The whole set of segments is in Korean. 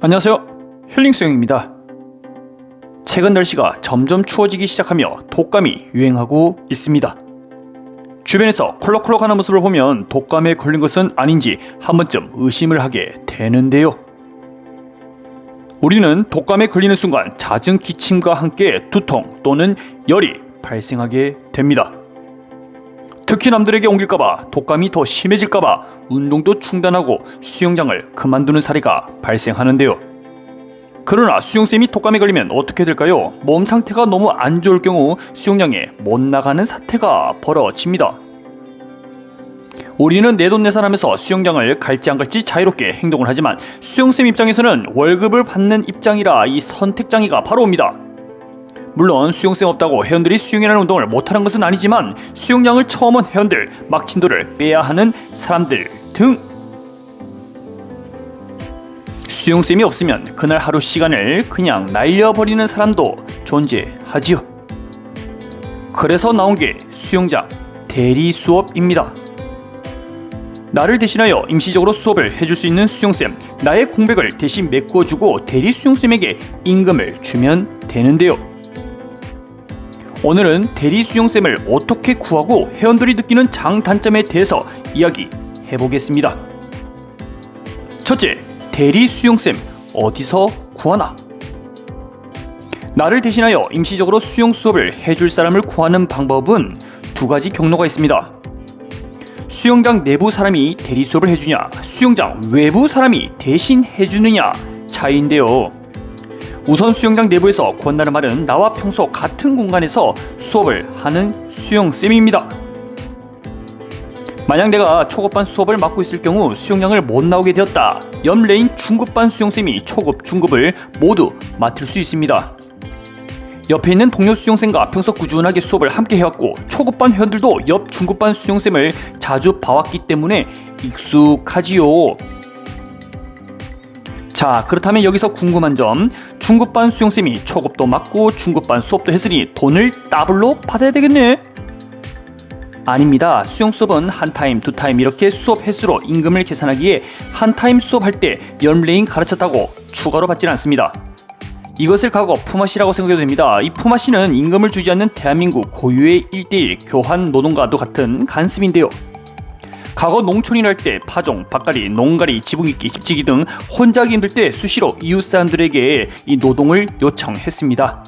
안녕하세요, 힐링수영입니다. 최근 날씨가 점점 추워지기 시작하며 독감이 유행하고 있습니다. 주변에서 콜록콜록하는 모습을 보면 독감에 걸린 것은 아닌지 한 번쯤 의심을 하게 되는데요. 우리는 독감에 걸리는 순간 잦은 기침과 함께 두통 또는 열이 발생하게 됩니다. 특히 남들에게 옮길까봐, 독감이 더 심해질까봐 운동도 중단하고 수영장을 그만두는 사례가 발생하는데요. 그러나 수영쌤이 독감에 걸리면 어떻게 될까요? 몸 상태가 너무 안 좋을 경우 수영장에 못 나가는 사태가 벌어집니다. 우리는 내돈내산하면서 수영장을 갈지 안 갈지 자유롭게 행동을 하지만 수영쌤 입장에서는 월급을 받는 입장이라 이 선택장애가 바로 옵니다. 물론 수영쌤 없다고 회원들이 수영이라는 운동을 못하는 것은 아니지만 수영장을 처음 온 회원들, 막진도를 빼야 하는 사람들 등 수영쌤이 없으면 그날 하루 시간을 그냥 날려버리는 사람도 존재하지요. 그래서 나온 게 수영장 대리 수업입니다. 나를 대신하여 임시적으로 수업을 해줄 수 있는 수영쌤, 나의 공백을 대신 메꾸어주고 대리 수영쌤에게 임금을 주면 되는데요. 오늘은 대리 수영쌤을 어떻게 구하고 회원들이 느끼는 장단점에 대해서 이야기해보겠습니다. 첫째, 대리 수영쌤 어디서 구하나? 나를 대신하여 임시적으로 수영 수업을 해줄 사람을 구하는 방법은 두 가지 경로가 있습니다. 수영장 내부 사람이 대리 수업을 해주냐, 수영장 외부 사람이 대신 해주느냐 차이인데요. 우선 수영장 내부에서 구한다는 말은 나와 평소 같은 공간에서 수업을 하는 수영쌤입니다. 만약 내가 초급반 수업을 맡고 있을 경우 수영장을 못 나오게 되었다. 옆 레인 중급반 수영쌤이 초급, 중급을 모두 맡을 수 있습니다. 옆에 있는 동료 수영쌤과 평소 꾸준하게 수업을 함께 해왔고 초급반 회원들도 옆 중급반 수영쌤을 자주 봐왔기 때문에 익숙하지요. 자, 그렇다면 여기서 궁금한 점, 중급반 수영쌤이 초급도 맡고 중급반 수업도 했으니 돈을 더블로 받아야 되겠네? 아닙니다. 수영 수업은 한 타임, 두 타임 이렇게 수업 횟수로 임금을 계산하기에 한 타임 수업할 때 연레인 가르쳤다고 추가로 받지는 않습니다. 이것을 과거 푸마씨라고 생각해도 됩니다. 이 푸마씨는 임금을 주지 않는 대한민국 고유의 1:1 교환 노동과도 같은 간습인데요. 과거 농촌일 할 때 파종, 밭갈이, 농가리, 지붕잇기, 집지기 등 혼자 하기 힘들 때 수시로 이웃 사람들에게 이 노동을 요청했습니다.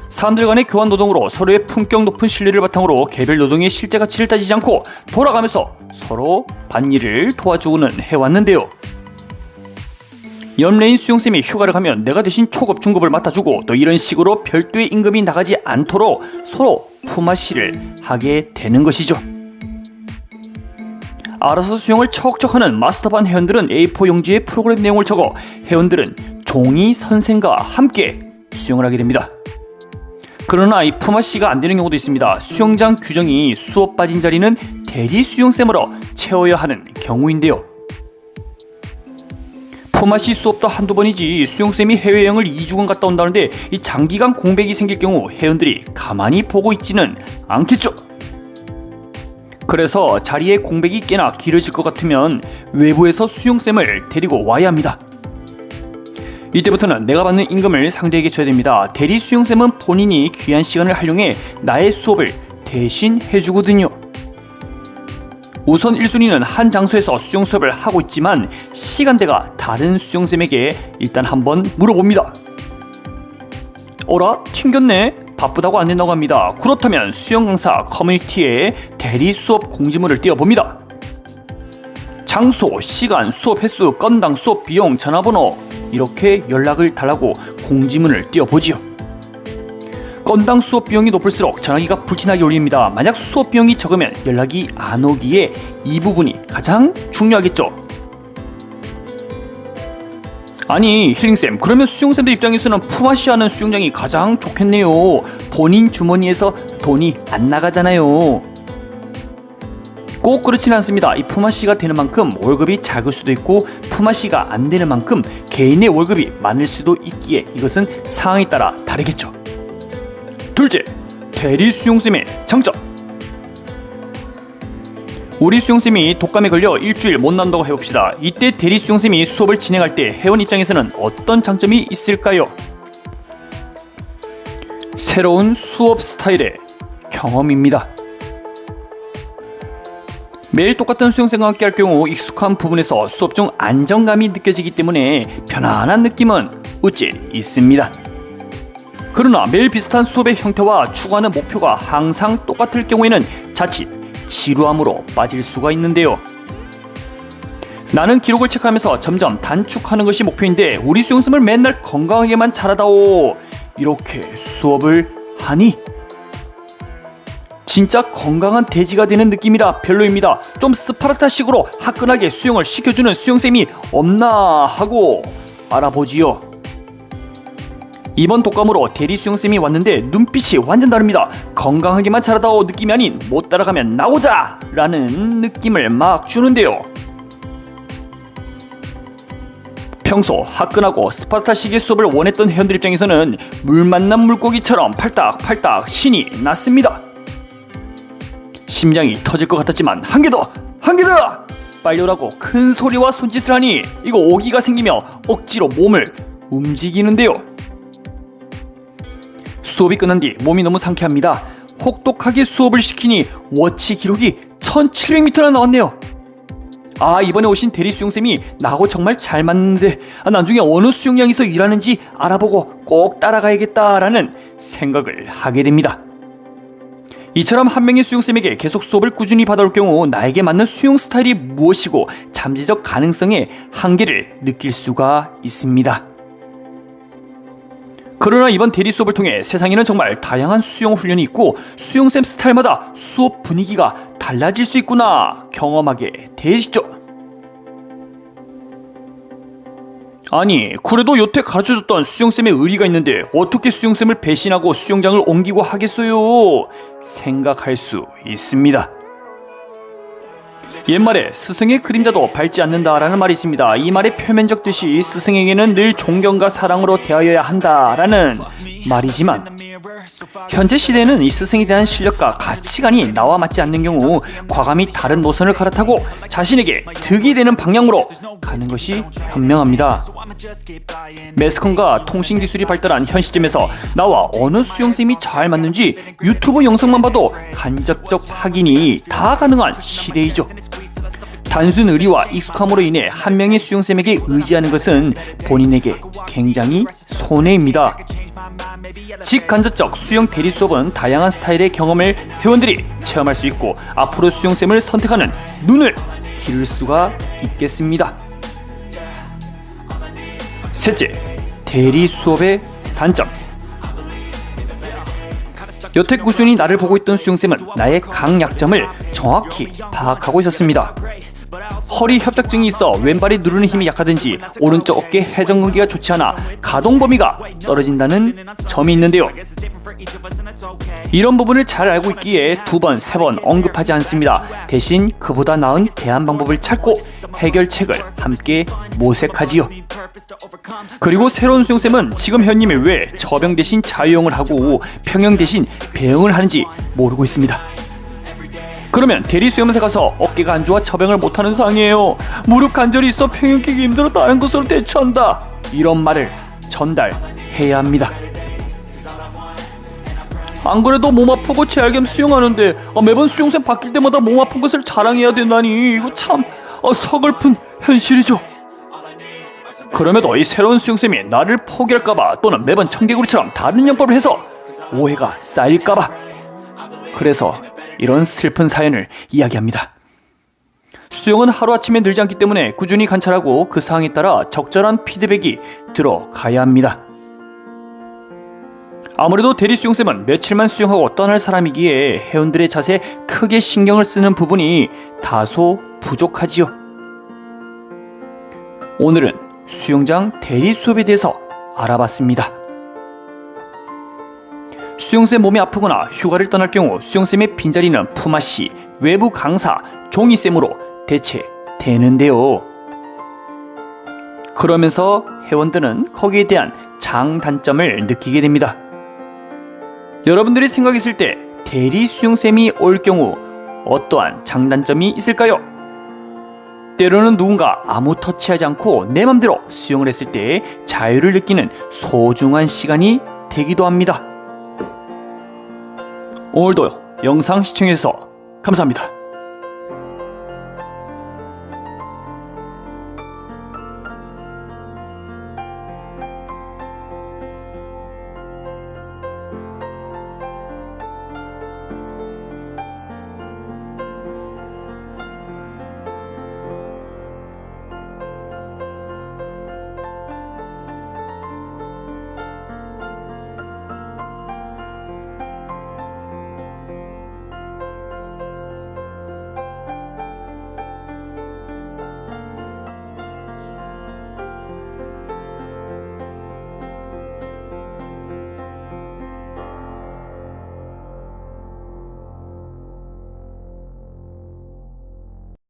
사람들 간의 교환 노동으로 서로의 품격 높은 신뢰를 바탕으로 개별 노동의 실제 가치를 따지지 않고 돌아가면서 서로 밭일을 도와주고는 해왔는데요. 옆레인 수영쌤이 휴가를 가면 내가 대신 초급, 중급을 맡아주고 또 이런 식으로 별도의 임금이 나가지 않도록 서로 품앗이를 하게 되는 것이죠. 알아서 수영을 척척하는 마스터반 회원들은 A4 용지에 프로그램 내용을 적어 회원들은 종이 선생과 함께 수영을 하게 됩니다. 그러나 이 품앗이가 안 되는 경우도 있습니다. 수영장 규정이 수업 빠진 자리는 대리 수영쌤으로 채워야 하는 경우인데요. 품앗이 수업도 한두 번이지 수영쌤이 해외여행을 2주간 갔다 온다는데 이 장기간 공백이 생길 경우 회원들이 가만히 보고 있지는 않겠죠. 그래서 자리에 공백이 꽤나 길어질 것 같으면 외부에서 수영쌤을 데리고 와야 합니다. 이때부터는 내가 받는 임금을 상대에게 줘야 됩니다. 대리 수영쌤은 본인이 귀한 시간을 활용해 나의 수업을 대신 해주거든요. 우선 1순위는 한 장소에서 수영 수업을 하고 있지만 시간대가 다른 수영쌤에게 일단 한번 물어봅니다. 어라? 튕겼네? 바쁘다고 안 된다고 합니다. 그렇다면 수영 강사 커뮤니티에 대리 수업 공지문을 띄워봅니다. 장소, 시간, 수업 횟수, 건당 수업 비용, 전화번호 이렇게 연락을 달라고 공지문을 띄워보지요. 건당 수업 비용이 높을수록 전화기가 불티나게 울립니다. 만약 수업 비용이 적으면 연락이 안 오기에 이 부분이 가장 중요하겠죠. 아니 힐링쌤, 그러면 수영쌤들 입장에서는 품앗이 하는 수영장이 가장 좋겠네요. 본인 주머니에서 돈이 안 나가잖아요. 꼭 그렇지는 않습니다. 이 품앗이가 되는 만큼 월급이 작을 수도 있고 품앗이가 안 되는 만큼 개인의 월급이 많을 수도 있기에 이것은 상황에 따라 다르겠죠. 둘째, 대리 수영쌤의 장점. 우리 수영쌤이 독감에 걸려 일주일 못 나온다고 해봅시다. 이때 대리 수영쌤이 수업을 진행할 때 회원 입장에서는 어떤 장점이 있을까요? 새로운 수업 스타일의 경험입니다. 매일 똑같은 수영쌤과 함께 할 경우 익숙한 부분에서 수업 중 안정감이 느껴지기 때문에 편안한 느낌은 어찌 있습니다. 그러나 매일 비슷한 수업의 형태와 추구하는 목표가 항상 똑같을 경우에는 자칫 지루함으로 빠질 수가 있는데요. 나는 기록을 체크하면서 점점 단축하는 것이 목표인데 우리 수영쌤을 맨날 건강하게만 자라다오 이렇게 수업을 하니 진짜 건강한 돼지가 되는 느낌이라 별로입니다. 좀 스파르타식으로 화끈하게 수영을 시켜주는 수영쌤이 없나 하고 알아보지요. 이번 독감으로 대리 수영쌤이 왔는데 눈빛이 완전 다릅니다. 건강하게만 자라다오 느낌이 아닌 못 따라가면 나오자! 라는 느낌을 막 주는데요. 평소 화끈하고 스파르타식의 수업을 원했던 회원들 입장에서는 물 만난 물고기처럼 팔딱팔딱 신이 났습니다. 심장이 터질 것 같았지만 한 개 더! 한 개 더! 빨리 오라고 큰 소리와 손짓을 하니 이거 오기가 생기며 억지로 몸을 움직이는데요. 수업이 끝난 뒤 몸이 너무 상쾌합니다. 혹독하게 수업을 시키니 워치 기록이 1700m나 나왔네요. 이번에 오신 대리 수영쌤이 나하고 정말 잘 맞는데 나중에 어느 수영장에서 일하는지 알아보고 꼭 따라가야겠다라는 생각을 하게 됩니다. 이처럼 한 명의 수영쌤에게 계속 수업을 꾸준히 받아올 경우 나에게 맞는 수영 스타일이 무엇이고 잠재적 가능성의 한계를 느낄 수가 있습니다. 그러나 이번 대리 수업을 통해 세상에는 정말 다양한 수영 훈련이 있고 수영쌤 스타일마다 수업 분위기가 달라질 수 있구나 경험하게 되시죠. 아니 그래도 여태 가르쳐줬던 수영쌤의 의리가 있는데 어떻게 수영쌤을 배신하고 수영장을 옮기고 하겠어요? 생각할 수 있습니다. 옛말에 스승의 그림자도 밟지 않는다라는 말이 있습니다. 이 말의 표면적 뜻이 스승에게는 늘 존경과 사랑으로 대하여야 한다라는 말이지만 현재 시대에는 이 스승에 대한 실력과 가치관이 나와 맞지 않는 경우 과감히 다른 노선을 갈아타고 자신에게 득이 되는 방향으로 가는 것이 현명합니다. 매스컴과 통신기술이 발달한 현 시점에서 나와 어느 수영쌤이 잘 맞는지 유튜브 영상만 봐도 간접적 확인이 다 가능한 시대이죠. 단순 의리와 익숙함으로 인해 한 명의 수영쌤에게 의지하는 것은 본인에게 굉장히 손해입니다. 직간접적 수영 대리 수업은 다양한 스타일의 경험을 회원들이 체험할 수 있고 앞으로 수영쌤을 선택하는 눈을 기를 수가 있겠습니다. 셋째, 대리 수업의 단점. 여태 꾸준히 나를 보고 있던 수영쌤은 나의 강약점을 정확히 파악하고 있었습니다. 허리 협착증이 있어 왼발이 누르는 힘이 약하든지 오른쪽 어깨 회전근개가 좋지 않아 가동 범위가 떨어진다는 점이 있는데요. 이런 부분을 잘 알고 있기에 2번, 3번 언급하지 않습니다. 대신 그보다 나은 대안 방법을 찾고 해결책을 함께 모색하지요. 그리고 새로운 수영쌤은 지금 현님이 왜 저병 대신 자유형을 하고 평형 대신 배영을 하는지 모르고 있습니다. 그러면 대리 수영한테 가서 어깨가 안 좋아 처병을 못하는 상황이에요. 무릎 관절이 있어 평형 끼기 힘들어 다른 것으로 대처한다. 이런 말을 전달해야 합니다. 안 그래도 몸 아프고 재활겸 수영하는데 매번 수영쌤 바뀔 때마다 몸 아픈 것을 자랑해야 된다니 이거 참 서글픈 현실이죠. 그럼에도 이 새로운 수영쌤이 나를 포기할까봐 또는 매번 청개구리처럼 다른 영법을 해서 오해가 쌓일까봐 그래서 이런 슬픈 사연을 이야기합니다. 수영은 하루아침에 늘지 않기 때문에 꾸준히 관찰하고 그 상황에 따라 적절한 피드백이 들어가야 합니다. 아무래도 대리 수영쌤은 며칠만 수영하고 떠날 사람이기에 회원들의 자세에 크게 신경을 쓰는 부분이 다소 부족하지요. 오늘은 수영장 대리 수업에 대해서 알아봤습니다. 수영쌤 몸이 아프거나 휴가를 떠날 경우 수영쌤의 빈자리는 품앗이, 외부 강사, 종이쌤으로 대체되는데요. 그러면서 회원들은 거기에 대한 장단점을 느끼게 됩니다. 여러분들이 생각했을 때 대리 수영쌤이 올 경우 어떠한 장단점이 있을까요? 때로는 누군가 아무 터치하지 않고 내 맘대로 수영을 했을 때 자유를 느끼는 소중한 시간이 되기도 합니다. 오늘도 영상 시청해주셔서 감사합니다.